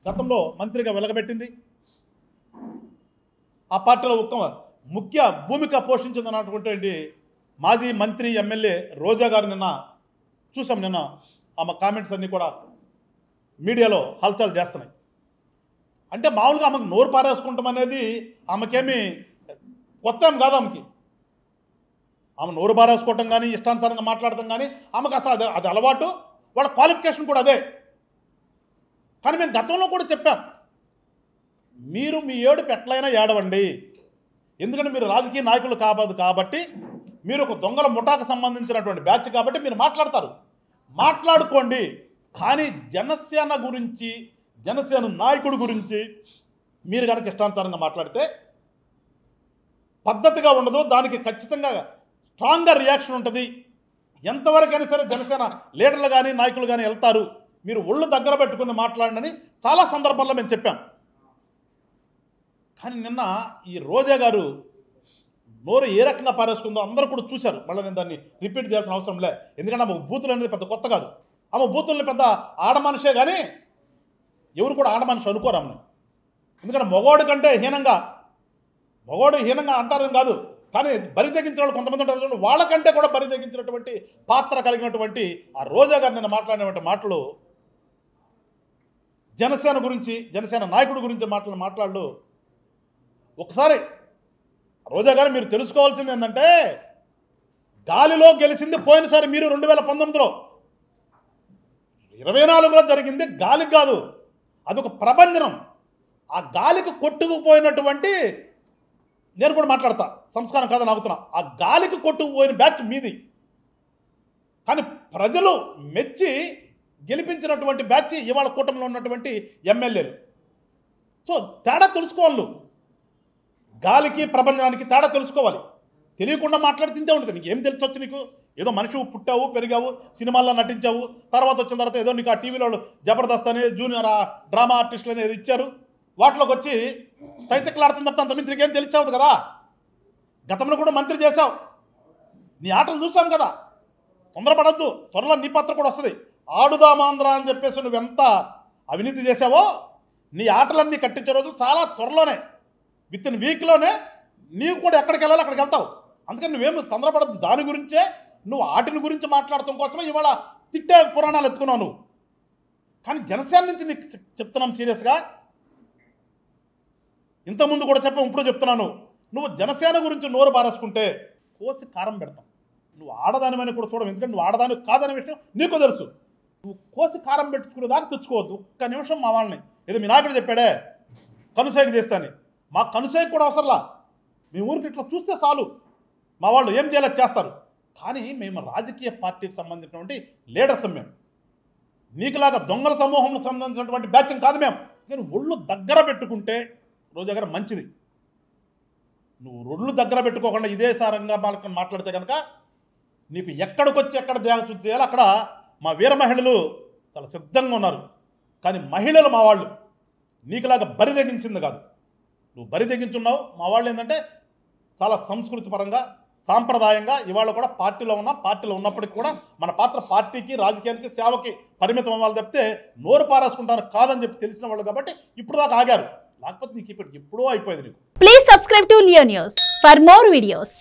గతంలో మంత్రిగా వెలగబెట్టింది. ఆ పార్టీలో ముఖ్య భూమిక పోషించిందన్నటువంటి మాజీ మంత్రి ఎమ్మెల్యే రోజా గారు నిన్న చూసాం. నిన్న ఆమె కామెంట్స్ అన్నీ కూడా మీడియాలో హల్చల్ చేస్తున్నాయి. అంటే మామూలుగా ఆమెకు నోరు పారేసుకుంటాం అనేది ఆమెకేమీ కొత్త ఏం కాదు. ఆమె నోరు పారేసుకోవటం కానీ ఇష్టానుసారంగా మాట్లాడటం కానీ ఆమెకు అసలు అది అలవాటు. వాళ్ళ క్వాలిఫికేషన్ కూడా అదే. కానీ మేము గతంలో కూడా చెప్పాం, మీరు మీ ఏడుపు ఎట్లయినా ఏడవండి, ఎందుకంటే మీరు రాజకీయ నాయకులు కాదు కాబట్టి, మీరు ఒక దొంగల ముఠాకు సంబంధించినటువంటి బ్యాచ్ కాబట్టి మీరు మాట్లాడుకోండి. కానీ జనసేన గురించి, జనసేన నాయకుడి గురించి మీరు కనుక ఇష్టానుసారంగా మాట్లాడితే పద్ధతిగా ఉండదు. దానికి ఖచ్చితంగా స్ట్రాంగ్గా రియాక్షన్ ఉంటుంది. ఎంతవరకైనా సరే జనసేన లీడర్లు కానీ నాయకులు కానీ వెళ్తారు. మీరు ఒళ్ళు దగ్గర పెట్టుకుని మాట్లాడనని చాలా సందర్భాల్లో మేము చెప్పాం. కానీ నిన్న ఈ రోజా గారు నోరు ఏ రకంగా పారేసుకుందో అందరూ కూడా చూశారు. మళ్ళీ నేను దాన్ని రిపీట్ చేయాల్సిన అవసరం లే. ఎందుకంటే ఆమె బూతులు అనేది పెద్ద కొత్త కాదు. ఆమె బూతుల్ని పెద్ద ఆడమనిషే కానీ ఎవరు కూడా ఆడమనిషి అనుకోరు ఆమెను. ఎందుకంటే మగోడు హీనంగా అంటారు కాదు, కానీ బరి తెగించిన వాళ్ళు కొంతమంది ఉంటారు. వాళ్ళకంటే కూడా బరి తెగించినటువంటి పాత్ర కలిగినటువంటి ఆ రోజా గారు నిన్న మాట్లాడినటువంటి మాటలు, జనసేన గురించి, జనసేన నాయకుడి గురించి మాట్లాడు. ఒకసారి రోజా గారు మీరు తెలుసుకోవాల్సింది ఏంటంటే, గాలిలో గెలిచింది పోయినసారి మీరు 2019లో, 24లో జరిగింది గాలికి కాదు, అదొక ప్రభంజనం. ఆ గాలికి కొట్టుకుపోయినటువంటి, నేను కూడా మాట్లాడతా, సంస్కారం కాదని ఆగుతున్నా, ఆ గాలికి కొట్టుకుపోయిన బ్యాచ్ మీది. కానీ ప్రజలు మెచ్చి గెలిపించినటువంటి బ్యాచ్ ఇవాళ కూటమిలో ఉన్నటువంటి ఎమ్మెల్యేలు. సో తేడా తెలుసుకోవాలి. గాలికి ప్రభంజనానికి తేడా తెలుసుకోవాలి. తెలియకుండా మాట్లాడి తింటే ఉంటుంది. నీకు ఏం తెలిసొచ్చు? నీకు ఏదో మనిషి పుట్టావు, పెరిగావు, సినిమాల్లో నటించావు, తర్వాత వచ్చిన తర్వాత ఏదో నీకు ఆ టీవీలో జబర్దస్త్ అని జూనియర్ డ్రామా ఆర్టిస్టులు అనేది ఇచ్చారు, వాటిలోకి వచ్చి తైతెక్కలాడుతుంది తప్ప అంతమంది నీకేం తెలిసావు కదా. గతంలో కూడా మంత్రి చేశావు, నీ ఆటలు చూసాం కదా. తొందరపడద్దు, త్వరలో నీ పాత్ర కూడా వస్తుంది. ఆడుదామాంధ్ర అని చెప్పేసి నువ్వెంత అవినీతి చేసావో నీ ఆటలన్నీ కట్టించే రోజు చాలా త్వరలోనే, విత్ ఇన్ వీక్లోనే నీవు కూడా ఎక్కడికి వెళ్ళాలో అక్కడికి వెళ్తావు. అందుకని నువ్వేమి తొందరపడద్దు. దాని గురించే నువ్వు ఆటిని గురించి మాట్లాడటం కోసమే ఇవాళ తిట్టే పురాణాలు ఎత్తుకున్నావు నువ్వు. కానీ జనసేన నుంచి నీకు చెప్తున్నాం సీరియస్గా, ఇంతకుముందు కూడా చెప్పాం, ఇప్పుడు చెప్తున్నాను, నువ్వు జనసేన గురించి నోరు బారేసుకుంటే కోసి కారం పెడతాం. నువ్వు ఆడదానివని కూడా చూడవు, ఎందుకంటే నువ్వు ఆడదాని కాదనే విషయం నీకు తెలుసు. నువ్వు కోసి కారం పెట్టుకునే దాకా తెచ్చుకోవద్దు. ఒక్క నిమిషం మా వాళ్ళని, ఏదో మీ నాయకుడు చెప్పాడే కనుసైకి చేస్తాను, మా కనుసైకి కూడా అవసరంలా. మీ ఊరికి ఇట్లా చూస్తే చాలు, మా వాళ్ళు ఏం చేయాలో చేస్తారు. కానీ మేము రాజకీయ పార్టీకి సంబంధించినటువంటి లీడర్స్. మేము నీకులాగా దొంగల సమూహంకు సంబంధించినటువంటి బ్యాచ్ కాదు. మేము నేను ఒళ్ళు దగ్గర పెట్టుకుంటే రోజా గారు మంచిది. నువ్వు ఒళ్ళు దగ్గర పెట్టుకోకుండా ఇదే సారంగా మాట్లాడితే కనుక నీకు ఎక్కడికొచ్చి ఎక్కడ దేహశుద్ధి చేయాలో అక్కడ మా వీర మహిళలు చాలా సిద్ధంగా ఉన్నారు. కానీ మహిళలు మా వాళ్ళు నీకులాగా బరి తెగించింది కాదు. నువ్వు బరి తెగించున్నావు. మా వాళ్ళు ఏంటంటే చాలా సంస్కృతి పరంగా, సాంప్రదాయంగా ఇవాళ కూడా పార్టీలో ఉన్నప్పటికీ కూడా మన పాత్ర పార్టీకి, రాజకీయానికి, సేవకి పరిమితం అవ్వాలి తప్పితే నోరు పారేసుకుంటారు కాదని చెప్పి తెలిసిన వాళ్ళు కాబట్టి ఇప్పుడు దాకా ఆగారు. లేకపోతే నీకు ఇప్పటికి ఎప్పుడో అయిపోయింది నీకు. Please subscribe to Leo news for more videos.